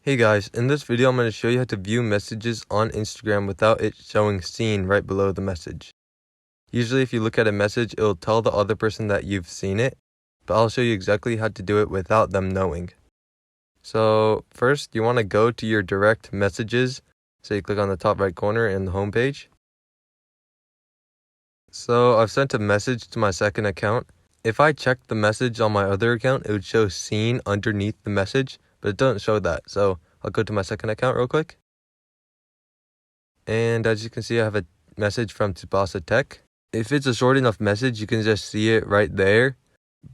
Hey guys, in this video I'm going to show you how to view messages on Instagram without it showing seen right below the message. Usually if you look at a message, it'll tell the other person that you've seen it, but I'll show you exactly how to do it without them knowing. So first, you want to go to your direct messages, so you click on the top right corner in the home page. So I've sent a message to my second account. If I check the message on my other account, it would show seen underneath the message, but it doesn't show that. So I'll go to my second account real quick. And as you can see, I have a message from Tsubasa Tech. If it's a short enough message, you can just see it right there.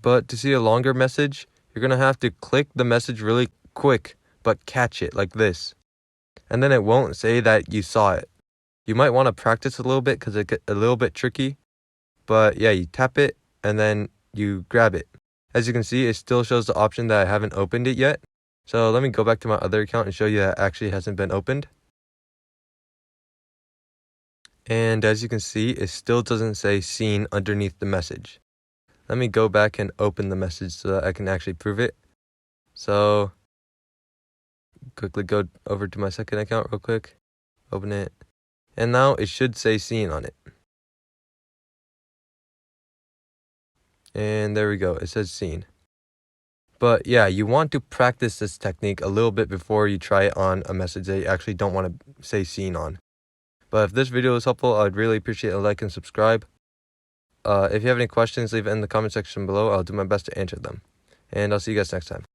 But to see a longer message, you're going to have to click the message really quick, but catch it like this. And then it won't say that you saw it. You might want to practice a little bit because it gets a little bit tricky. But yeah, you tap it and then you grab it. As you can see, it still shows the option that I haven't opened it yet. So let me go back to my other account and show you that it actually hasn't been opened. And as you can see, it still doesn't say seen underneath the message. Let me go back and open the message so that I can actually prove it. So quickly go over to my second account real quick, open it, and now it should say seen on it. And there we go, it says seen. But yeah, you want to practice this technique a little bit before you try it on a message that you actually don't want to say seen on. But if this video was helpful, I'd really appreciate a like and subscribe. If you have any questions, leave it in the comment section below. I'll do my best to answer them. And I'll see you guys next time.